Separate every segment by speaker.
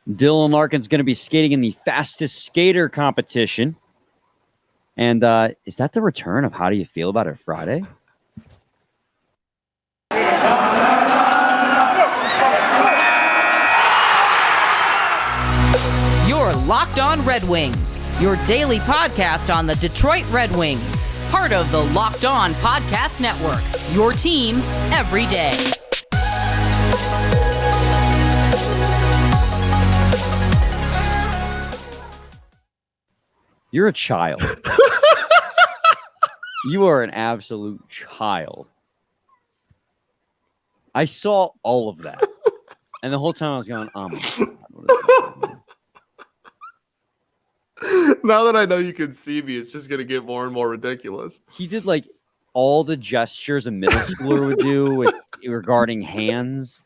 Speaker 1: Dylan Larkin's going to be skating in the fastest skater competition. And is that the return of How Do You Feel About It Friday?
Speaker 2: You're Locked On Red Wings, your daily podcast on the Detroit Red Wings. Part of the Locked On Podcast Network, your team every day.
Speaker 1: You're a child. You are an absolute child. I saw all of that. And the whole time I was going, oh my God.
Speaker 3: Now that I know you can see me, it's just going to get more and more ridiculous.
Speaker 1: He did like all the gestures a middle schooler would do regarding hands.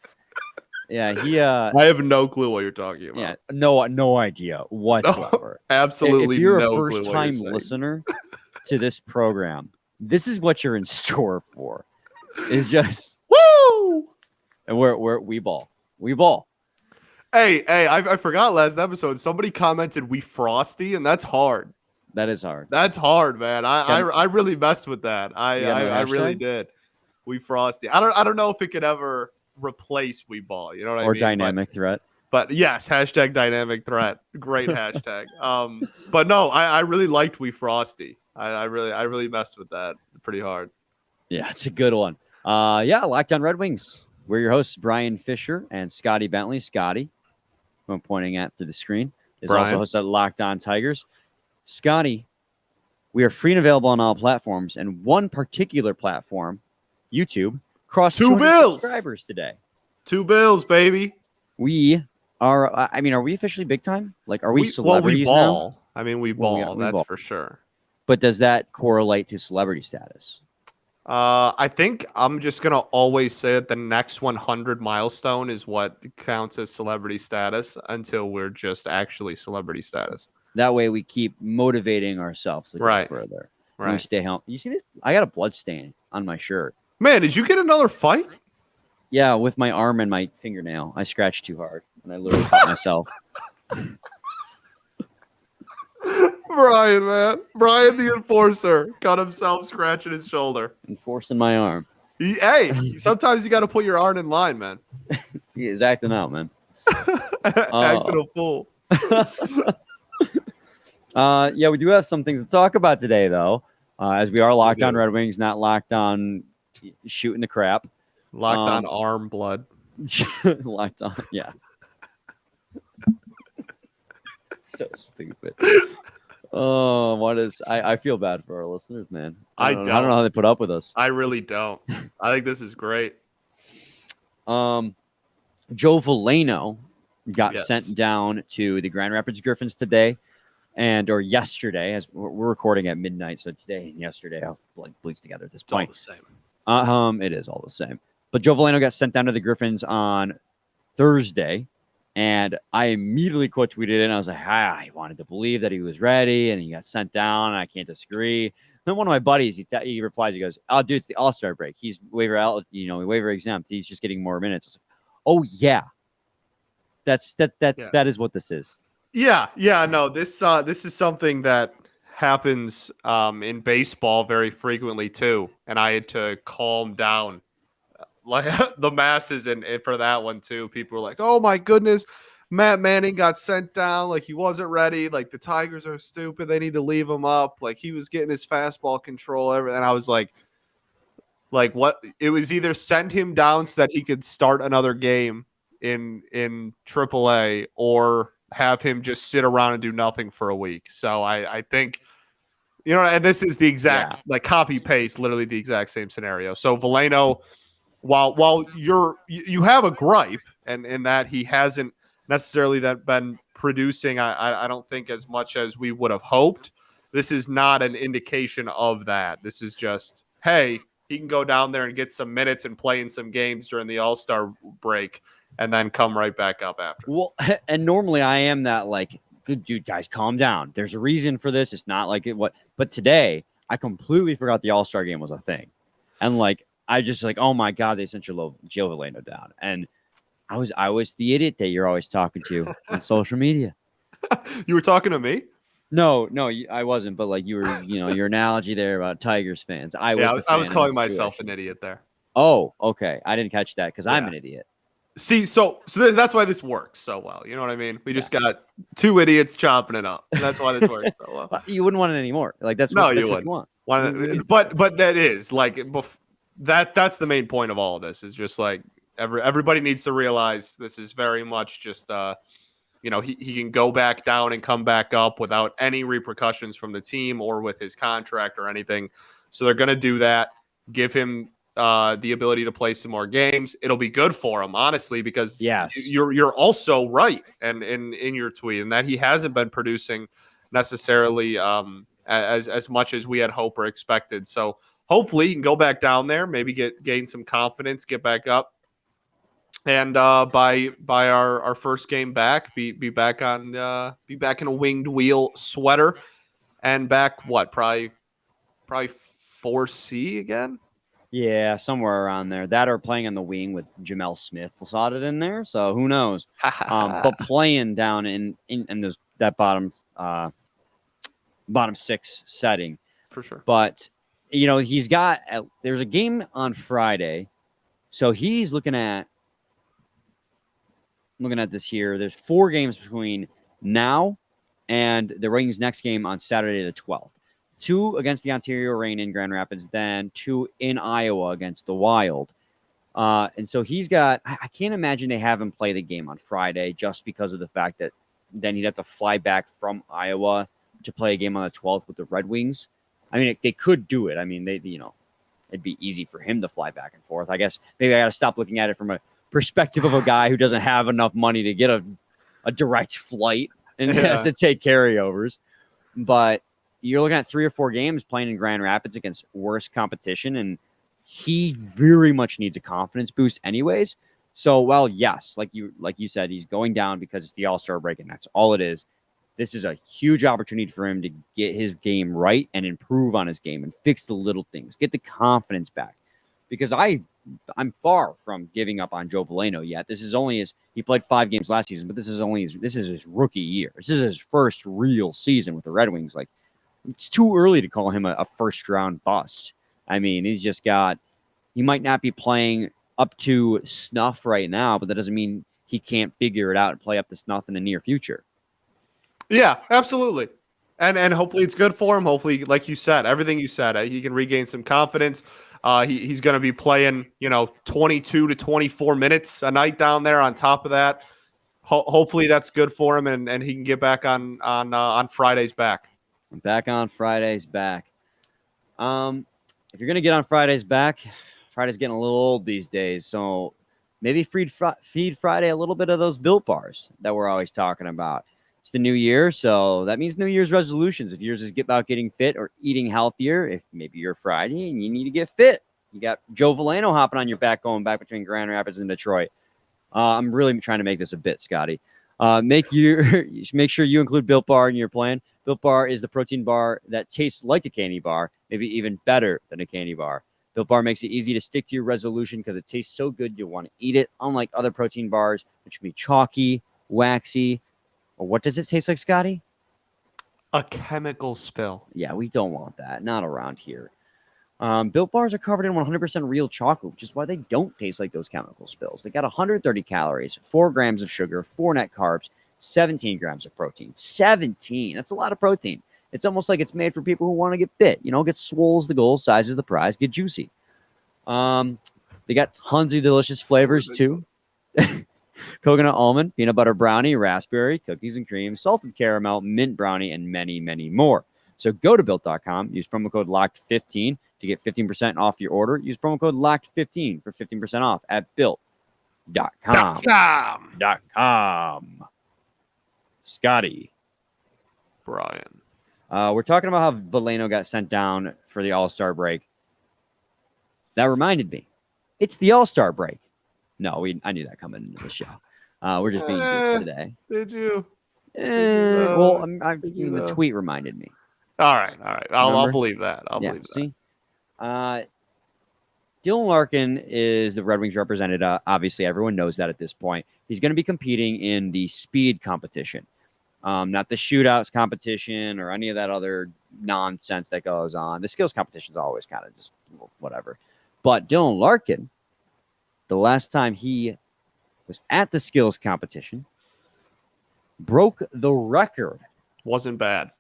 Speaker 1: Yeah,
Speaker 3: I have no clue what you're talking about.
Speaker 1: Yeah, no idea whatsoever.
Speaker 3: No, absolutely.
Speaker 1: If you're
Speaker 3: no
Speaker 1: a first-time listener to this program, this is what you're in store for. It's just
Speaker 3: woo,
Speaker 1: and we ball.
Speaker 3: Hey, I forgot last episode. Somebody commented we frosty, and that's hard.
Speaker 1: That is hard.
Speaker 3: That's hard, man. I really messed with that. I really did. We frosty. I don't know if it could ever replace we ball. You know what I mean?
Speaker 1: Or dynamic threat.
Speaker 3: But yes, hashtag dynamic threat. Great hashtag. But no, I really liked we frosty. I really messed with that pretty hard.
Speaker 1: Yeah, it's a good one. Locked On Red Wings. We're your hosts, Brian Fisher and Scotty Bentley. Scotty, who I'm pointing at through the screen, is
Speaker 3: Brian.
Speaker 1: Also host of Locked On Tigers. Scotty, we are free and available on all platforms, and one particular platform, YouTube, crossed 200 subscribers today.
Speaker 3: 2 bills, baby.
Speaker 1: We are. Are we officially big time? Like, are we celebrities
Speaker 3: we ball.
Speaker 1: now?
Speaker 3: I mean, we ball.
Speaker 1: We
Speaker 3: that's
Speaker 1: ball.
Speaker 3: For sure.
Speaker 1: But does that correlate to celebrity status?
Speaker 3: I think I'm just gonna always say that the next 100 milestone is what counts as celebrity status until we're just actually celebrity status.
Speaker 1: That way, we keep motivating ourselves to go further.
Speaker 3: Right.
Speaker 1: We stay home. You see this? I got a blood stain on my shirt.
Speaker 3: Man, did you get another fight?
Speaker 1: Yeah, with my arm and my fingernail. I scratched too hard, and I literally cut myself.
Speaker 3: Brian, man. Brian the enforcer cut himself scratching his shoulder.
Speaker 1: Enforcing my arm.
Speaker 3: Hey, sometimes you got to put your arm in line, man.
Speaker 1: He is acting out, man.
Speaker 3: Acting a fool.
Speaker 1: We do have some things to talk about today, though, as we are locked on Red Wings, not locked on shooting the crap.
Speaker 3: Locked on arm blood.
Speaker 1: Locked on, yeah. So stupid. Oh, I feel bad for our listeners, man. I don't know how they put up with us.
Speaker 3: I really don't. I think this is great.
Speaker 1: Joe Veleno got sent down to the Grand Rapids Griffins today or yesterday, as we're recording at midnight. So today and yesterday, I'll bleeds together at this point.
Speaker 3: It's all the same.
Speaker 1: It is all the same. But Joe Veleno got sent down to the Griffins on Thursday. And I immediately quote tweeted it, and I was like, I wanted to believe that he was ready, and he got sent down, and I can't disagree. Then one of my buddies, he replies, he goes, "Oh, dude, it's the All-Star break. He's waiver exempt. He's just getting more minutes." I was like, oh yeah, that is what this is.
Speaker 3: Yeah, no, this is something that happens in baseball very frequently too, and I had to calm down. Like the masses, and for that one too, people were like, "Oh my goodness, Matt Manning got sent down. Like he wasn't ready. Like the Tigers are stupid. They need to leave him up. Like he was getting his fastball control." And I was like, what? It was either send him down so that he could start another game in AAA, or have him just sit around and do nothing for a week. So I think, and this is the exact copy paste, literally the exact same scenario. So Veleno. While you have a gripe, and in that he hasn't necessarily been producing, I don't think as much as we would have hoped. This is not an indication of that. This is just, hey, he can go down there and get some minutes and play in some games during the All-Star break, and then come right back up after.
Speaker 1: Well, and normally I am that good dude, guys, calm down. There's a reason for this. It's not like but today I completely forgot the All-Star game was a thing, and I just oh my God, they sent Joe Veleno down. And I was the idiot that you're always talking to on social media.
Speaker 3: You were talking to me?
Speaker 1: No, I wasn't. But like you were, your analogy there about Tigers fans. I was
Speaker 3: Yeah,
Speaker 1: the
Speaker 3: I
Speaker 1: fan
Speaker 3: was
Speaker 1: in that
Speaker 3: calling myself an
Speaker 1: situation.
Speaker 3: idiot there.
Speaker 1: Oh, okay. I didn't catch that because I'm
Speaker 3: Yeah.
Speaker 1: an idiot.
Speaker 3: See, that's why this works so well. You know what I mean? We
Speaker 1: Yeah.
Speaker 3: just got two idiots chopping it up. And that's why this works so well.
Speaker 1: Well, you wouldn't want it anymore. Like that's
Speaker 3: No,
Speaker 1: what
Speaker 3: you
Speaker 1: you
Speaker 3: wouldn't.
Speaker 1: want.
Speaker 3: But that is like that's the main point of all of this is just like everybody needs to realize this is very much just he can go back down and come back up without any repercussions from the team or with his contract or anything. So they're going to do that. Give him the ability to play some more games. It'll be good for him, honestly, because
Speaker 1: Yes.
Speaker 3: you're also right and in your tweet and that he hasn't been producing necessarily as much as we had hoped or expected. So hopefully he can go back down there, maybe gain some confidence, get back up. And by our first game back, be back in a winged wheel sweater and back probably 4C again.
Speaker 1: Yeah, somewhere around there. That or playing on the wing with Jamel Smith slotted in there. So who knows? But playing down in that bottom six setting
Speaker 3: For sure.
Speaker 1: But he's got there's a game on Friday, so he's looking at this here. There's 4 games between now and the Rings' next game on Saturday the 12th. 2 against the Ontario Reign in Grand Rapids, then 2 in Iowa against the Wild. And so he's got. I can't imagine they have him play the game on Friday just because of the fact that then he'd have to fly back from Iowa to play a game on the 12th with the Red Wings. I mean, they could do it. I mean, it'd be easy for him to fly back and forth. I guess maybe I got to stop looking at it from a perspective of a guy who doesn't have enough money to get a direct flight and has to take carryovers. But you're looking at 3 or 4 games playing in Grand Rapids against worse competition, and he very much needs a confidence boost anyways. So, well, yes, like you said, he's going down because it's the All-Star break, and that's all it is. This is a huge opportunity for him to get his game right and improve on his game and fix the little things, get the confidence back. Because I'm far from giving up on Joe Veleno yet. This is only he played 5 games last season, but this is his rookie year. This is his first real season with the Red Wings. Like, it's too early to call him a first round bust. I mean, he might not be playing up to snuff right now, but that doesn't mean he can't figure it out and play up to snuff in the near future.
Speaker 3: Yeah, absolutely. And hopefully it's good for him. Hopefully, like you said, everything you said, he can regain some confidence. He's going to be playing, 22 to 24 minutes a night down there on top of that. Hopefully that's good for him and he can get back on Friday's back.
Speaker 1: Back on Friday's back. If you're going to get on Friday's back, Friday's getting a little old these days. So maybe feed Friday a little bit of those Built Bars that we're always talking about. It's the new year, so that means New Year's resolutions. If yours is about getting fit or eating healthier, if maybe you're Friday and you need to get fit, you got Joe Veleno hopping on your back going back between Grand Rapids and Detroit. I'm really trying to make this a bit, Scotty. Make sure you include Built Bar in your plan. Built Bar is the protein bar that tastes like a candy bar, maybe even better than a candy bar. Built Bar makes it easy to stick to your resolution because it tastes so good you'll want to eat it, unlike other protein bars, which can be chalky, waxy. Or what does it taste like, Scotty?
Speaker 3: A chemical spill.
Speaker 1: Yeah, we don't want that. Not around here. Built Bars are covered in 100% real chocolate, which is why they don't taste like those chemical spills. They got 130 calories, 4 grams of sugar, 4 net carbs, 17 grams of protein. 17! That's a lot of protein. It's almost like it's made for people who want to get fit. Get swole the goal, size is the prize, get juicy. They got tons of delicious flavors, too. Coconut almond, peanut butter brownie, raspberry, cookies and cream, salted caramel, mint brownie, and many, many more. So go to Built.com, use promo code LOCKED15 to get 15% off your order. Use promo code LOCKED15 for 15% off at Built.com. .com. Scotty.
Speaker 3: Brian.
Speaker 1: We're talking about how Veleno got sent down for the All-Star break. That reminded me. It's the All-Star break. No, I knew that coming into the show. We're just being goops today.
Speaker 3: Did you?
Speaker 1: Well, the tweet reminded me.
Speaker 3: All right. I'll believe that. I'll believe that.
Speaker 1: See, Dylan Larkin is the Red Wings representative. Obviously, everyone knows that at this point. He's going to be competing in the speed competition, not the shootouts competition or any of that other nonsense that goes on. The skills competition is always kind of just whatever. But Dylan Larkin, the last time he was at the skills competition, broke the record.
Speaker 3: Wasn't bad.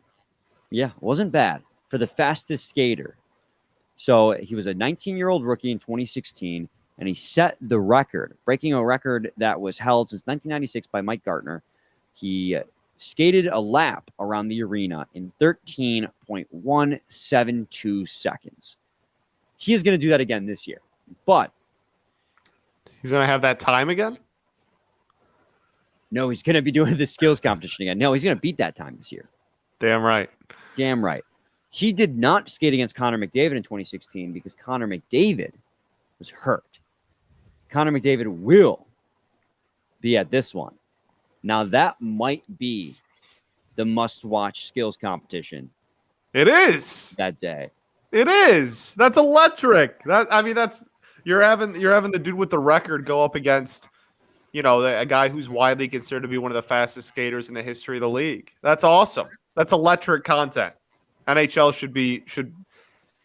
Speaker 1: Yeah, wasn't bad for the fastest skater. So he was a 19-year-old rookie in 2016, and he set the record, breaking a record that was held since 1996 by Mike Gartner. He skated a lap around the arena in 13.172 seconds. He is going to do that again this year, but
Speaker 3: he's going to have that time again?
Speaker 1: No, he's going to be doing the skills competition again. No, he's going to beat that time this year.
Speaker 3: Damn right.
Speaker 1: Damn right. He did not skate against Connor McDavid in 2016 because Connor McDavid was hurt. Connor McDavid will be at this one. Now, that might be the must-watch skills competition.
Speaker 3: It is.
Speaker 1: That day.
Speaker 3: It is. That's electric. That's you're having the dude with the record go up against, a guy who's widely considered to be one of the fastest skaters in the history of the league. That's awesome. That's electric content. NHL should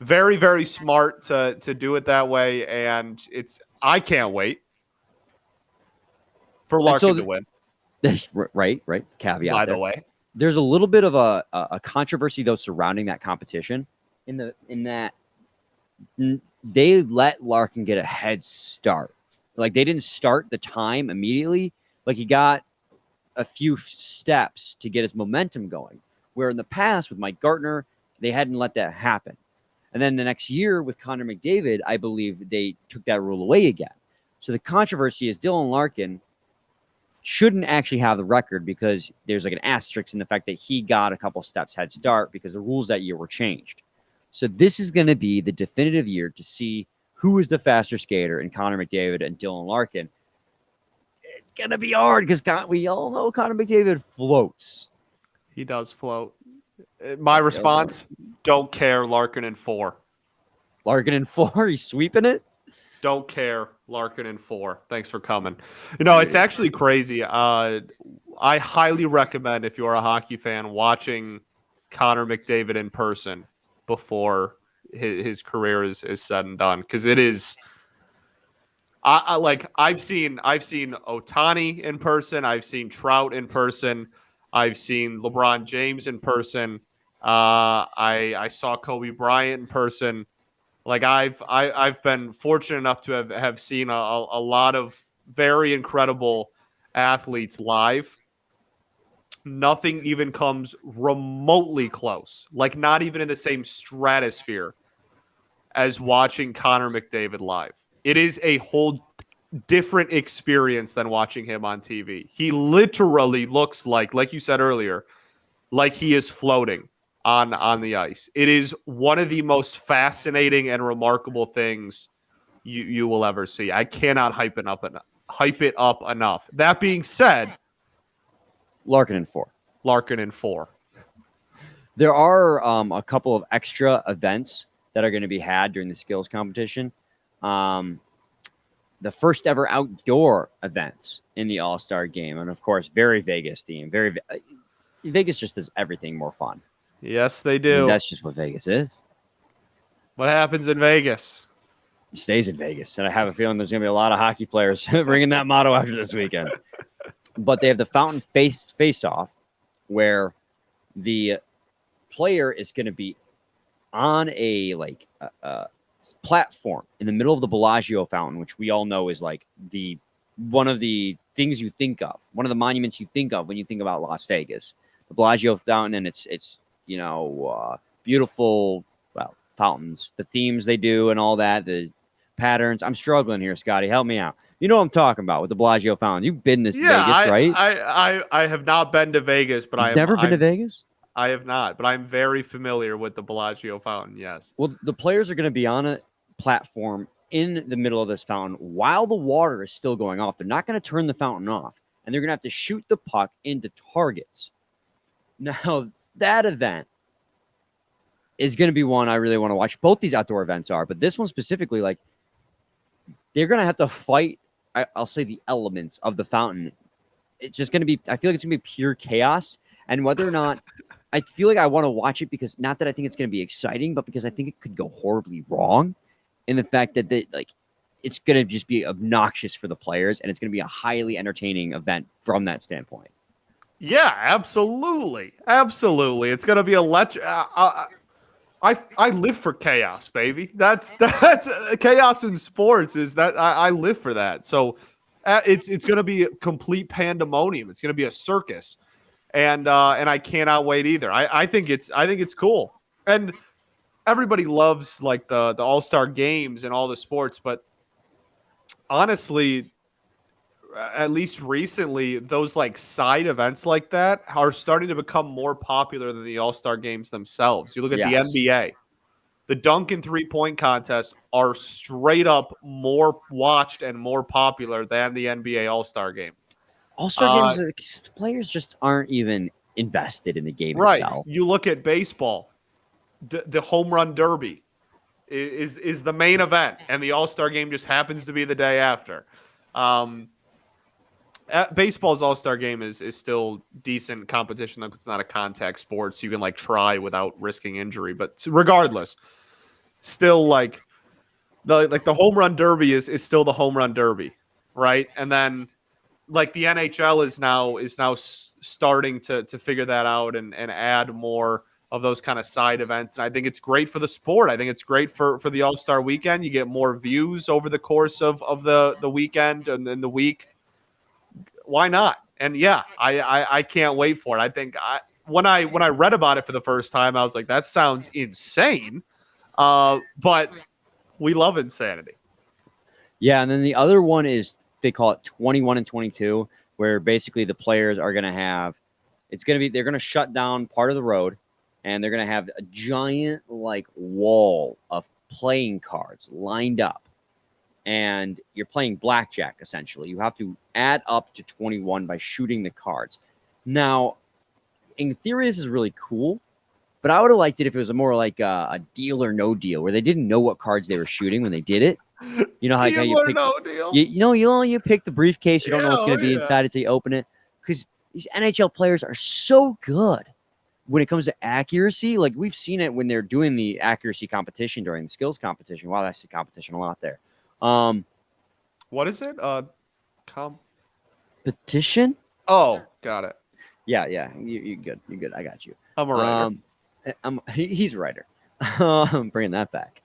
Speaker 3: very, very smart to do it that way, and I can't wait for Larkin to win.
Speaker 1: Right. Caveat.
Speaker 3: By the way,
Speaker 1: there's a little bit of a controversy though surrounding that competition, in that they let Larkin get a head start. Like, they didn't start the time immediately. Like, he got a few steps to get his momentum going. Where in the past with Mike Gartner, they hadn't let that happen. And then the next year with Connor McDavid, I believe they took that rule away again. So the controversy is Dylan Larkin shouldn't actually have the record because there's like an asterisk in the fact that he got a couple steps head start because the rules that year were changed. So this is going to be the definitive year to see who is the faster skater in Connor McDavid and Dylan Larkin. It's going to be hard because we all know Connor McDavid floats.
Speaker 3: He does float. My response, don't care, Larkin in 4.
Speaker 1: Larkin in 4? He's sweeping it?
Speaker 3: Don't care, Larkin in 4. Thanks for coming. It's actually crazy. I highly recommend, if you're a hockey fan, watching Connor McDavid in person before his career is said and done. Because it is... I've seen Ohtani in person. I've seen Trout in person. I've seen LeBron James in person. I saw Kobe Bryant in person. Like, I've been fortunate enough to have seen a lot of very incredible athletes live. Nothing even comes remotely close, like not even in the same stratosphere as watching Connor McDavid live. It is a whole different experience than watching him on TV. He literally looks like you said earlier, like he is floating on the ice. It is one of the most fascinating and remarkable things you will ever see. I cannot hype it up enough. That being said,
Speaker 1: Larkin in 4.
Speaker 3: Larkin in 4.
Speaker 1: There are a couple of extra events that are going to be had during the skills competition. The first ever outdoor events in the All-Star game. And of course, very Vegas themed. Vegas just does everything more fun.
Speaker 3: Yes, they do.
Speaker 1: And that's just what Vegas is.
Speaker 3: What happens in Vegas?
Speaker 1: It stays in Vegas. And I have a feeling there's going to be a lot of hockey players bringing that motto after this weekend. But they have the fountain face-off where the player is going to be on a platform in the middle of the Bellagio fountain, which we all know is like one of the things you think of, one of the monuments you think of when you think about Las Vegas. The Bellagio fountain and its beautiful fountains, the themes they do and all that, the patterns. I'm struggling here, Scotty. Help me out. You know what I'm talking about with the Bellagio fountain. You've been to Vegas, right?
Speaker 3: I have not been to Vegas, but
Speaker 1: I've never been to Vegas.
Speaker 3: I have not, but I'm very familiar with the Bellagio fountain. Yes.
Speaker 1: Well, the players are going to be on a platform in the middle of this fountain while the water is still going off. They're not going to turn the fountain off, and they're going to have to shoot the puck into targets. Now, that event is going to be one I really want to watch. Both these outdoor events are, but this one specifically, like, they're going to have to fight, I'll say, the elements of the fountain. It's just going to be, I feel like it's going to be pure chaos. And whether or not, I feel like I want to watch it because not that I think it's going to be exciting, but because I think it could go horribly wrong in the fact that it's going to just be obnoxious for the players, and it's going to be a highly entertaining event from that standpoint.
Speaker 3: Yeah, absolutely. Absolutely. It's going to be electric. I live for chaos, baby. That's chaos in sports is that I live for that. So it's going to be a complete pandemonium. It's going to be a circus. And I cannot wait either. I think it's cool. And everybody loves like the All-Star games and all the sports, but honestly, at least recently, those like side events like that are starting to become more popular than the All-Star games themselves. You look at
Speaker 1: Yes.
Speaker 3: the NBA, the dunk and 3-point contests are straight up more watched and more popular than the NBA All-Star game.
Speaker 1: All-Star games, players just aren't even invested in the game itself.
Speaker 3: You look at baseball, the home run derby is the main event, and the All-Star game just happens to be the day after. Baseball's All-Star game is still decent competition. It's not a contact sport, so you can like try without risking injury. But regardless, still like the home run derby is still the home run derby, right? And then like the NHL is now starting to figure that out and add more of those kind of side events. And I think it's great for the sport. I think it's great for the All-Star weekend. You get more views over the course of the weekend and then the week. Why not? And yeah, I can't wait for it. I think when I read about it for the first time, I was like, that sounds insane. But we love insanity.
Speaker 1: Yeah, and then the other one is they call it 21 and 22, where basically the players are going to have they're going to shut down part of the road, and they're going to have a giant like wall of playing cards lined up. And you're playing blackjack, essentially. You have to add up to 21 by shooting the cards. Now, in theory, this is really cool, but I would have liked it if it was more like a deal or no deal, where they didn't know what cards they were shooting when they did it. You know how you pick,
Speaker 3: no deal?
Speaker 1: You pick the briefcase, you don't know what's going to be inside until you open it. Because these NHL players are so good when it comes to accuracy. Like, we've seen it when they're doing the accuracy competition during the skills competition. Wow, that's the competition a lot there.
Speaker 3: What is it?
Speaker 1: Petition?
Speaker 3: Oh, got it.
Speaker 1: Yeah. You're good. You're good. I got you.
Speaker 3: I'm a writer.
Speaker 1: He's a writer. Bringing that back.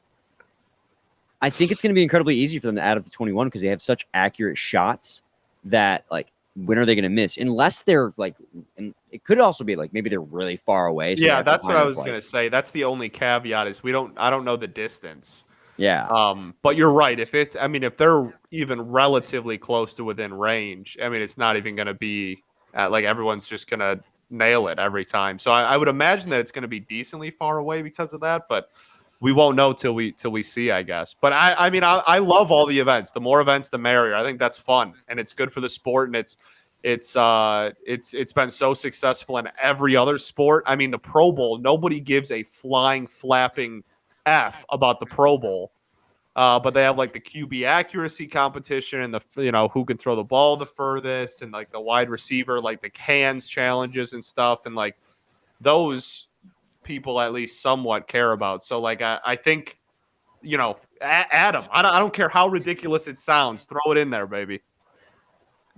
Speaker 1: I think it's going to be incredibly easy for them to add up to 21 because they have such accurate shots that, like, when are they going to miss? Unless they're like, and it could also be like maybe they're really far away. So
Speaker 3: yeah, that's what I was going to say. That's the only caveat is I don't know the distance.
Speaker 1: Yeah.
Speaker 3: But you're right. If they're even relatively close to within range, it's not even going to be like everyone's just going to nail it every time. So I would imagine that it's going to be decently far away because of that, but we won't know till we see, I guess. But I love all the events. The more events, the merrier. I think that's fun and it's good for the sport. And it's been so successful in every other sport. I mean, the Pro Bowl, nobody gives a flying, flapping F about the Pro Bowl. But they have like the QB accuracy competition and the who can throw the ball the furthest and like the wide receiver, like the hands challenges and stuff. And like those people at least somewhat care about. So like I think, Adam, I don't care how ridiculous it sounds, throw it in there, baby.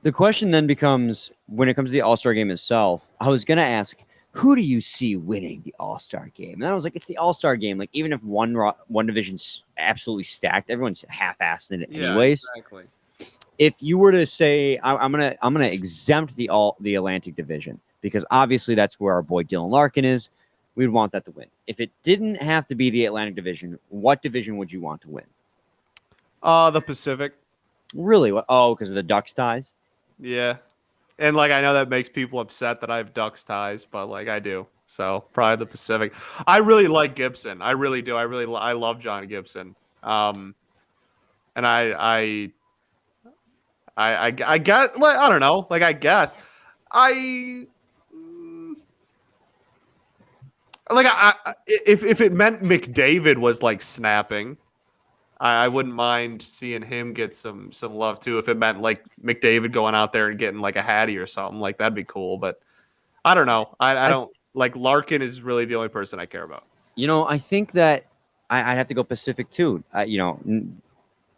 Speaker 1: The question then becomes, when it comes to the All-Star game itself, I was going to ask, who do you see winning the All-Star game? And I was like, it's the All-Star game. Like, even if one division's absolutely stacked, everyone's half-assed in it anyways.
Speaker 3: Exactly.
Speaker 1: If you were to say, I'm gonna exempt the Atlantic Division, because obviously that's where our boy Dylan Larkin is. We'd want that to win. If it didn't have to be the Atlantic Division, what division would you want to win?
Speaker 3: The Pacific.
Speaker 1: Really? Oh, because of the Ducks ties?
Speaker 3: Yeah. And like I know that makes people upset that I have Ducks ties, but like I do. So probably the Pacific. I really like Gibson. I really do. I love John Gibson. And I guess, like, I don't know. Like I guess if it meant McDavid was like snapping, I wouldn't mind seeing him get some love too if it meant like McDavid going out there and getting like a Hattie or something. Like that'd be cool. But I don't know. I don't like Larkin is really the only person I care about.
Speaker 1: I think that I'd have to go Pacific too.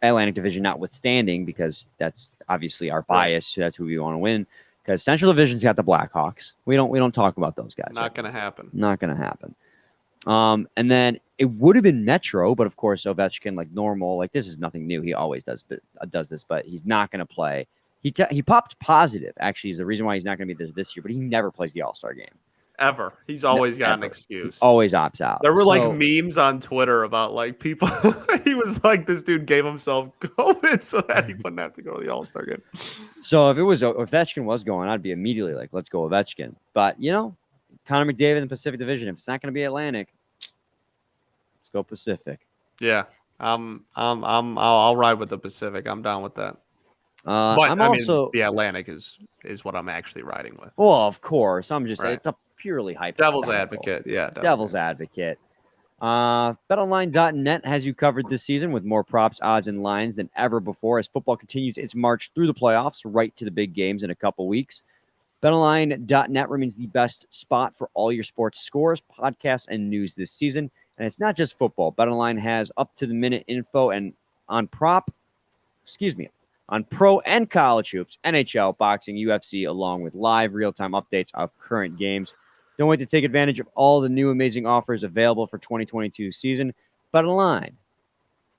Speaker 1: Atlantic Division notwithstanding, because that's obviously our bias. Right. That's who we want to win. Because Central Division's got the Blackhawks. We don't talk about those guys.
Speaker 3: Not going to happen.
Speaker 1: Not going to happen. And then it would have been Metro, but of course Ovechkin, like normal, like this is nothing new. He always does this, but he's not going to play. He popped positive. Actually, is the reason why he's not going to be there this year. But he never plays the All-Star game.
Speaker 3: Ever. He's always got an excuse.
Speaker 1: He always opts out.
Speaker 3: There were like memes on Twitter about like people. He was like, this dude gave himself COVID so that he wouldn't have to go to the All-Star game.
Speaker 1: So if Ovechkin was going, I'd be immediately like, let's go Ovechkin. But Connor McDavid in the Pacific Division. If it's not going to be Atlantic, let's go Pacific.
Speaker 3: Yeah, I'll ride with the Pacific. I'm down with that. But the Atlantic is what I'm actually riding with.
Speaker 1: Well, of course, I'm just saying it's a purely hypothetical.
Speaker 3: Devil's advocate, yeah.
Speaker 1: Devil's advocate. BetOnline.net has you covered this season with more props, odds, and lines than ever before as football continues its march through the playoffs, right to the big games in a couple weeks. BetOnline.net remains the best spot for all your sports scores, podcasts, and news this season. And it's not just football. BetOnline has up-to-the-minute info and on pro and college hoops, NHL, boxing, UFC, along with live real-time updates of current games. Don't wait to take advantage of all the new amazing offers available for 2022 season. BetOnline,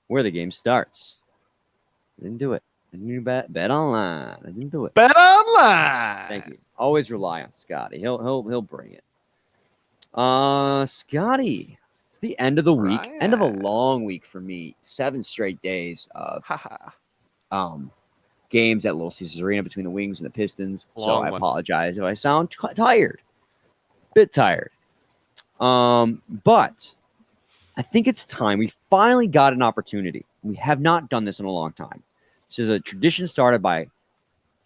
Speaker 1: where the game starts. I didn't do it. I didn't BetOnline. I didn't do it.
Speaker 3: BetOnline.
Speaker 1: Thank you. Always rely on Scotty. He'll bring it. Scotty, it's the end of the week. Right. End of a long week for me. 7 straight days of games at Little Caesars Arena between the Wings and the Pistons. So I apologize if I sound tired. Bit tired. But I think it's time. We finally got an opportunity. We have not done this in a long time. This is a tradition started by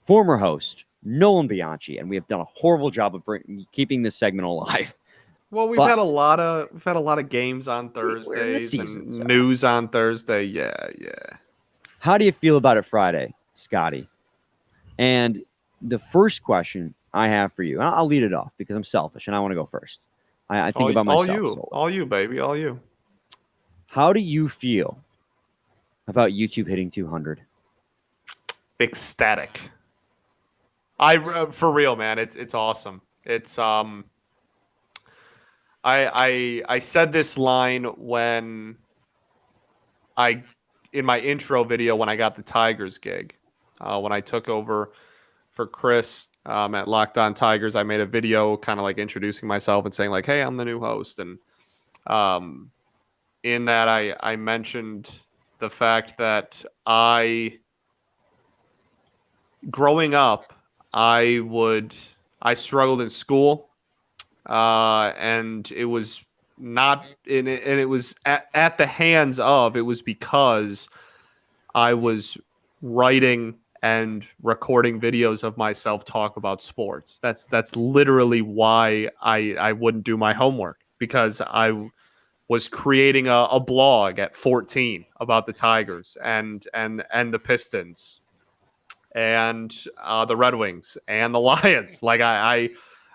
Speaker 1: former host Nolan Bianchi, and we have done a horrible job of keeping this segment alive.
Speaker 3: Well, we've had a lot of games on Thursdays and news on Thursday. Yeah.
Speaker 1: How do you feel about it Friday, Scotty? And the first question I have for you, and I'll lead it off because I'm selfish and I want to go first. I think about myself.
Speaker 3: All you, baby, all you.
Speaker 1: How do you feel about YouTube hitting 200?
Speaker 3: Ecstatic. For real, man. It's awesome. It's I said this line when in my intro video when I got the Tigers gig, when I took over for Chris at Locked On Tigers. I made a video kind of like introducing myself and saying like, hey, I'm the new host. And in that I mentioned the fact that growing up, I struggled in school, and it was not in it, and it was at the hands of, it was because I was writing and recording videos of myself talk about sports. That's literally why I wouldn't do my homework, because I was creating a blog at 14 about the Tigers and the Pistons and the Red Wings and the Lions. Like I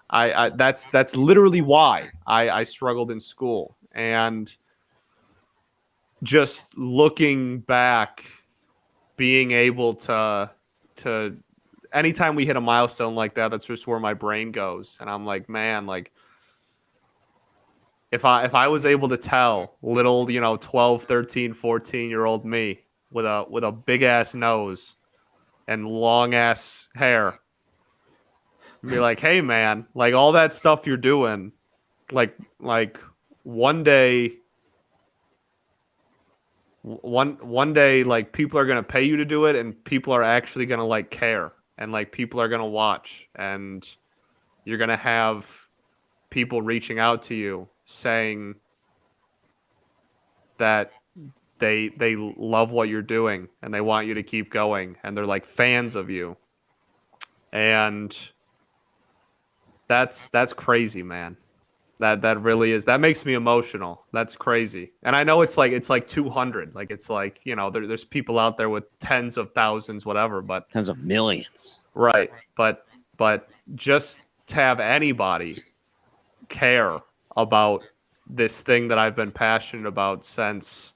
Speaker 3: that's literally why I struggled in school. And just looking back, being able to anytime we hit a milestone like that, that's just where my brain goes. And I'm like, man, like if I was able to tell little, 12, 13, 14-year-old me with a big ass nose and long ass hair, be like, hey man, like all that stuff you're doing, like one day, like people are going to pay you to do it, and people are actually going to like care, and like people are going to watch, and you're going to have people reaching out to you saying that they love what you're doing and they want you to keep going, and they're like fans of you. And that's crazy, man. That really is. That makes me emotional. That's crazy. And I know it's like 200. Like it's like, there's people out there with tens of thousands, whatever, but
Speaker 1: Tens of millions.
Speaker 3: right. But just to have anybody care about this thing that I've been passionate about since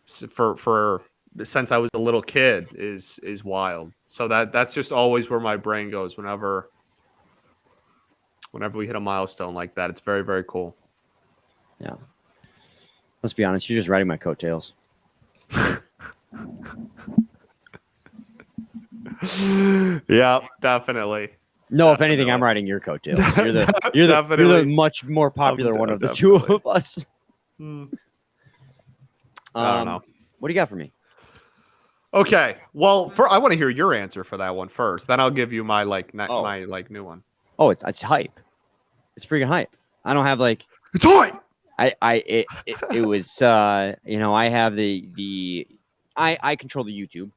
Speaker 3: since I was a little kid is wild. So that's just always where my brain goes whenever we hit a milestone like that. It's very, very cool.
Speaker 1: Yeah. Let's be honest, you're just riding my coattails.
Speaker 3: Yeah, definitely.
Speaker 1: No, if anything, I'm riding your coattails. You're the much more popular one of the two of us.
Speaker 3: I don't know.
Speaker 1: What do you got for me?
Speaker 3: Okay. Well, I want to hear your answer for that one first. Then I'll give you my new one.
Speaker 1: Oh, it's hype. It's freaking hype. I don't have
Speaker 3: it's hype.
Speaker 1: It was I have I control the YouTube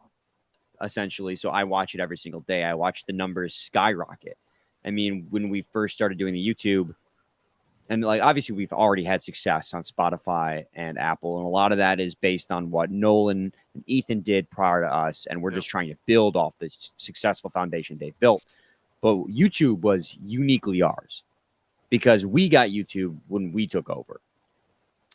Speaker 1: essentially, so I watch it every single day. I watch the numbers skyrocket. I mean, when we first started doing the YouTube, and obviously we've already had success on Spotify and Apple, and a lot of that is based on what Nolan and Ethan did prior to us, and we're just trying to build off the successful foundation they've built. But YouTube was uniquely ours because we got YouTube when we took over.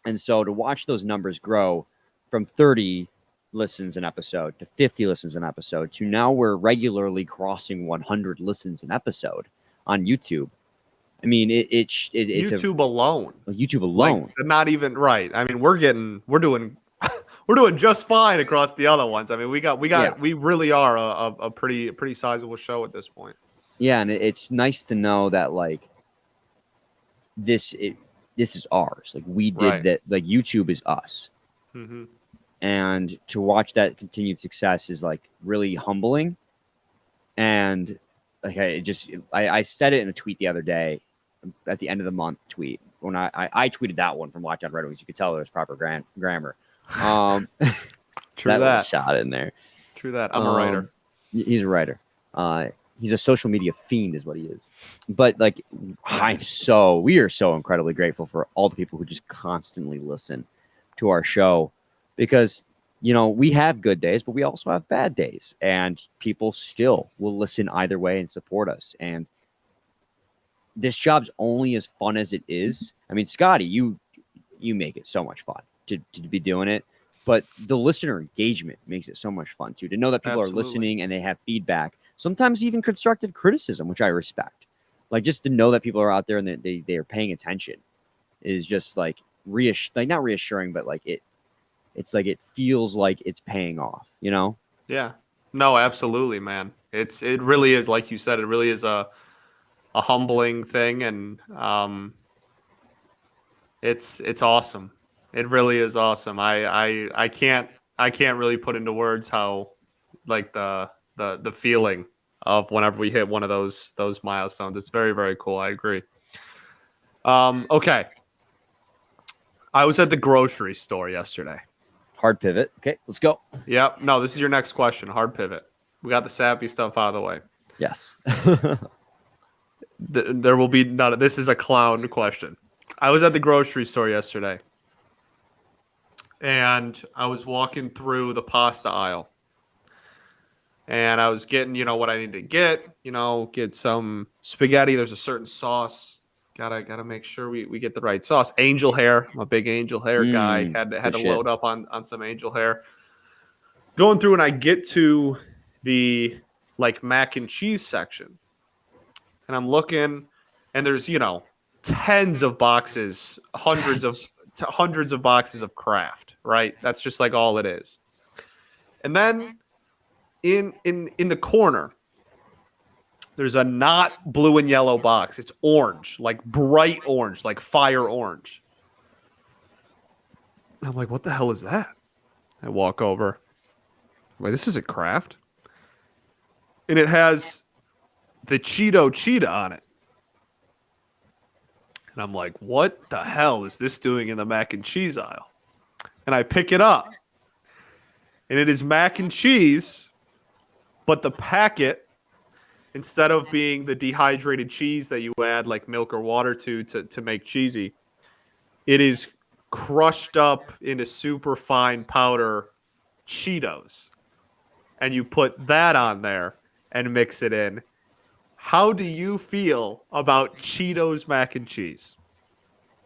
Speaker 1: And so to watch those numbers grow from 30 listens an episode to 50 listens an episode to now we're regularly crossing 100 listens an episode on YouTube. I mean, it's
Speaker 3: YouTube alone.
Speaker 1: YouTube alone.
Speaker 3: Not even right. I mean, we're doing just fine across the other ones. I mean, we really are a pretty sizable show at this point.
Speaker 1: Yeah, and it's nice to know that this is ours. We did that. YouTube is us. Mm-hmm. And to watch that continued success is really humbling. And I said it in a tweet the other day at the end of the month tweet when I tweeted that one from Locked On Red Wings. You could tell there was proper grammar.
Speaker 3: True that.
Speaker 1: Was shot in there.
Speaker 3: True that. I'm a writer.
Speaker 1: He's a writer. He's a social media fiend is what he is. But we are so incredibly grateful for all the people who just constantly listen to our show because, we have good days, but we also have bad days and people still will listen either way and support us. And this job's only as fun as it is. I mean, Scotty, you make it so much fun to be doing it, but the listener engagement makes it so much fun too, to know that people are listening and they have feedback. Sometimes even constructive criticism, which I respect. Just to know that people are out there and they are paying attention is just not reassuring, but it feels like it's paying off,
Speaker 3: Yeah. No, absolutely, man. It really is, like you said, it really is a humbling thing, and it's awesome. It really is awesome. I can't really put into words how the feeling of whenever we hit one of those milestones. It's very, very cool. I agree. Okay. I was at the grocery store yesterday.
Speaker 1: Hard pivot. Okay, let's go.
Speaker 3: Yep. No, this is your next question. Hard pivot. We got the sappy stuff out of the way.
Speaker 1: Yes.
Speaker 3: There will be none. This is a clown question. I was at the grocery store yesterday, and I was walking through the pasta aisle. And I was getting, what I need to get, get some spaghetti. There's a certain sauce. Gotta make sure we get the right sauce. Angel hair. I'm a big angel hair guy. Had to load up on some angel hair. Going through and I get to the mac and cheese section. And I'm looking and there's, tens of boxes, hundreds of boxes of Kraft, right? That's just all it is. And then in the corner, there's a not blue and yellow box. It's orange, bright orange, fire orange. I'm like, what the hell is that? I walk over. Wait, this isn't Kraft. And it has the Cheeto Cheetah on it. And I'm like, what the hell is this doing in the mac and cheese aisle? And I pick it up. And it is mac and cheese, but the packet instead of being the dehydrated cheese that you add like milk or water to make cheesy, it is crushed up into super fine powder Cheetos. And you put that on there and mix it in. How do you feel about Cheetos mac and cheese?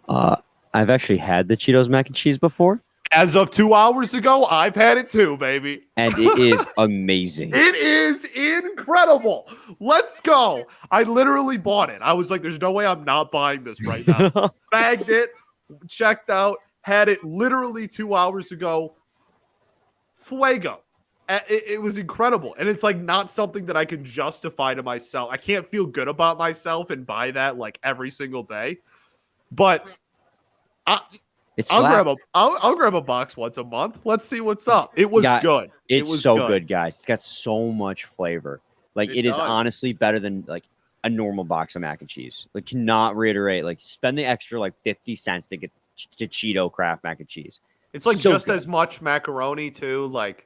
Speaker 1: I've actually had the Cheetos mac and cheese before.
Speaker 3: As of 2 hours ago, I've had it too, baby.
Speaker 1: And it is amazing.
Speaker 3: It is incredible. Let's go. I literally bought it. I was like, there's no way I'm not buying this right now. Bagged it, checked out, had it literally 2 hours ago. Fuego. It was incredible. And it's like not something that I can justify to myself. I can't feel good about myself and buy that like every single day. But I'll grab a box once a month. Let's see what's up. It was good.
Speaker 1: It's so good, guys. It's got so much flavor. Like it is honestly better than like a normal box of mac and cheese. Like cannot reiterate. Like spend the extra like 50 cents to get the Cheeto Kraft mac and cheese.
Speaker 3: It's like so just good. As much macaroni too. Like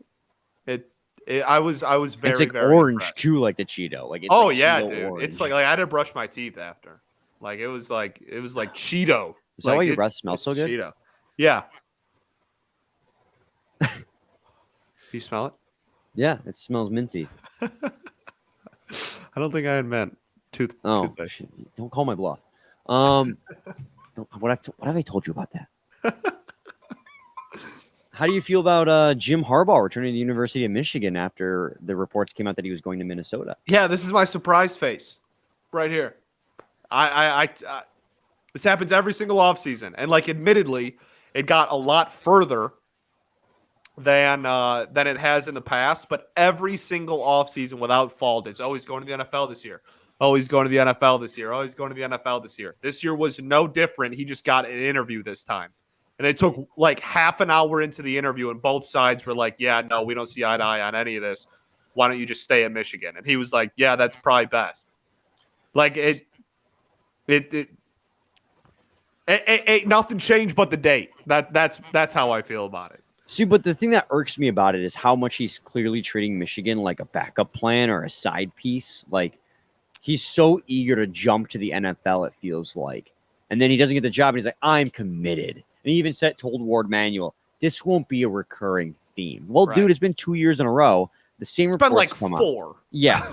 Speaker 3: I was very.
Speaker 1: It's like
Speaker 3: very
Speaker 1: orange
Speaker 3: impressed.
Speaker 1: Too, like the Cheeto. Like it's
Speaker 3: oh
Speaker 1: like
Speaker 3: yeah,
Speaker 1: Cheeto
Speaker 3: dude.
Speaker 1: Orange.
Speaker 3: It's like I had to brush my teeth after. Like it was like Cheeto.
Speaker 1: Is that why your breath smells so good?
Speaker 3: Cheeto. Yeah. You smell it?
Speaker 1: Yeah, it smells minty.
Speaker 3: I don't think I had meant toothpaste.
Speaker 1: Don't call my bluff. What have I told you about that? How do you feel about Jim Harbaugh returning to the University of Michigan after the reports came out that he was going to Minnesota?
Speaker 3: Yeah, this is my surprise face right here. This happens every single offseason. And like admittedly, it got a lot further than it has in the past, but every single offseason without fault, it's always going to the NFL this year. Always going to the NFL this year. Always going to the NFL this year. This year was no different. He just got an interview this time. And it took like half an hour into the interview, and both sides were like, yeah, no, we don't see eye to eye on any of this. Why don't you just stay at Michigan? And he was like, yeah, that's probably best. Like nothing changed but the date. That's how I feel about it.
Speaker 1: See, but the thing that irks me about it is how much he's clearly treating Michigan like a backup plan or a side piece. Like he's so eager to jump to the NFL, it feels like. And then he doesn't get the job, and he's like, I'm committed. And he even told Ward Manuel, this won't be a recurring theme. Well, right. Dude, it's been 2 years in a row. The same reports
Speaker 3: been like
Speaker 1: come
Speaker 3: 4.
Speaker 1: Out. Yeah.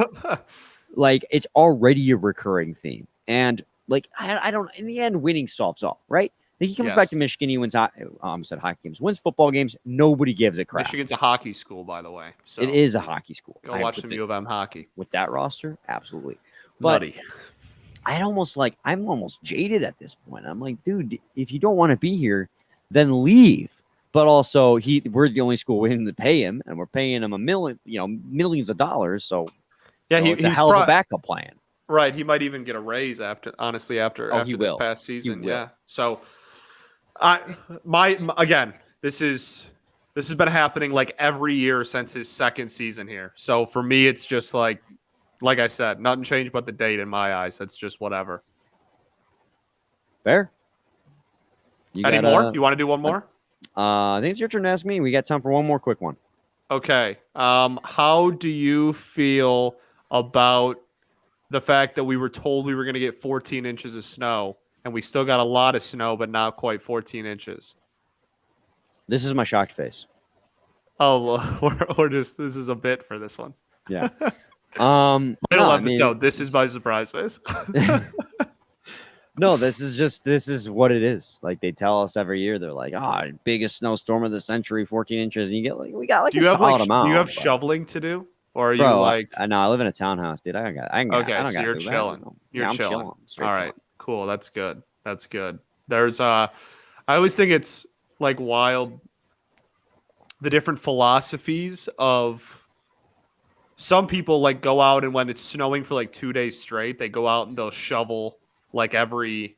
Speaker 1: Like, it's already a recurring theme. And, like, I don't, in the end, winning solves all, right? Like, he comes back to Michigan, he wins, said hockey games, wins football games. Nobody gives a crap.
Speaker 3: Michigan's a hockey school, by the way. So
Speaker 1: it is a hockey school.
Speaker 3: Go watch some U of M hockey.
Speaker 1: With that roster, absolutely. But
Speaker 3: Nutty.
Speaker 1: I'm almost jaded at this point. I'm like, dude, if you don't want to be here, then leave. But also, we're the only school willing to pay him, and we're paying him millions of dollars. So,
Speaker 3: yeah,
Speaker 1: it's a hell of a backup plan.
Speaker 3: Right, he might even get a raise after this past season. Yeah. So, again, this has been happening like every year since his second season here. So for me, it's just like I said, nothing changed but the date in my eyes. That's just whatever.
Speaker 1: Fair.
Speaker 3: Any more? You want to do one more?
Speaker 1: I think it's your turn to ask me. We got time for one more quick one.
Speaker 3: Okay. How do you feel about the fact that we were told we were going to get 14 inches of snow, and we still got a lot of snow, but not quite 14 inches?
Speaker 1: This is my shocked face.
Speaker 3: Oh, well, this is a bit for this one.
Speaker 1: Yeah.
Speaker 3: Middle episode. This is my surprise face.
Speaker 1: No, this is what it is. Like they tell us every year, they're like, biggest snowstorm of the century, 14 inches, and you get like, we got like a solid amount.
Speaker 3: Do you have shoveling to do, or are you like?
Speaker 1: No, I live in a townhouse, dude.
Speaker 3: Okay, so you're chilling.
Speaker 1: I'm chilling.
Speaker 3: All right, cool. That's good. There's I always think it's like wild the different philosophies of. Some people like go out, and when it's snowing for like 2 days straight, they go out and they'll shovel like every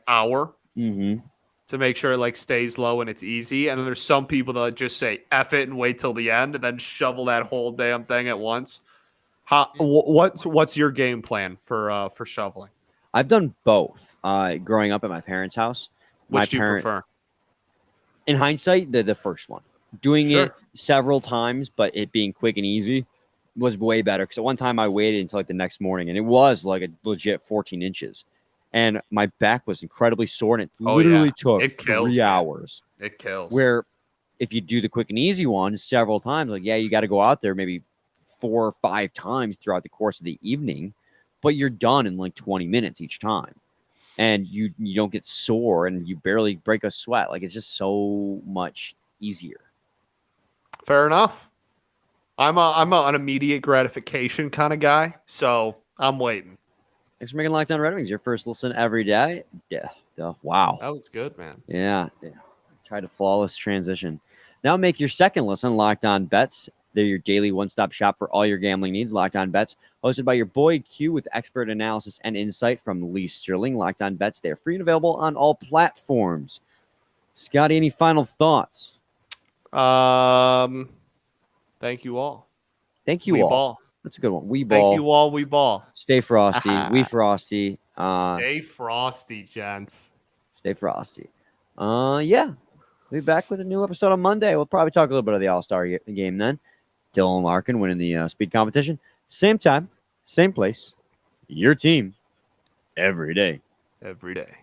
Speaker 3: hour
Speaker 1: to
Speaker 3: make sure it like stays low and it's easy. And then there's some people that just say F it and wait till the end and then shovel that whole damn thing at once. What's your game plan for shoveling?
Speaker 1: I've done both. Growing up at my parents' house.
Speaker 3: Which do you prefer?
Speaker 1: In hindsight, the first one. Doing it several times, but it being quick and easy. was way better because at one time I waited until like the next morning and it was like a legit 14 inches. And my back was incredibly sore and it literally took
Speaker 3: it kills,
Speaker 1: 3
Speaker 3: man.
Speaker 1: hours.
Speaker 3: It kills.
Speaker 1: Where if you do the quick and easy one several times, like, yeah, you got to go out there maybe 4 or 5 times throughout the course of the evening, but you're done in like 20 minutes each time. And you don't get sore and you barely break a sweat. Like, it's just so much easier.
Speaker 3: Fair enough. I'm an immediate gratification kind of guy, so I'm waiting.
Speaker 1: Thanks for making Locked On Red Wings your first listen every day. Yeah. Wow.
Speaker 3: That was good, man.
Speaker 1: Yeah. Tried a flawless transition. Now make your second listen Locked On Bets. They're your daily one-stop shop for all your gambling needs. Locked On Bets, hosted by your boy Q with expert analysis and insight from Lee Sterling. Locked On Bets, they're free and available on all platforms. Scotty, any final thoughts?
Speaker 3: Thank you all.
Speaker 1: Thank you
Speaker 3: We
Speaker 1: all.
Speaker 3: ball.
Speaker 1: That's a good one. We ball.
Speaker 3: Thank you all. We ball.
Speaker 1: Stay frosty. We frosty.
Speaker 3: Stay frosty, gents.
Speaker 1: Stay frosty. Yeah. We'll be back with a new episode on Monday. We'll probably talk a little bit of the All-Star game then. Dylan Larkin winning the speed competition. Same time, same place. Your team every day.
Speaker 3: Every day.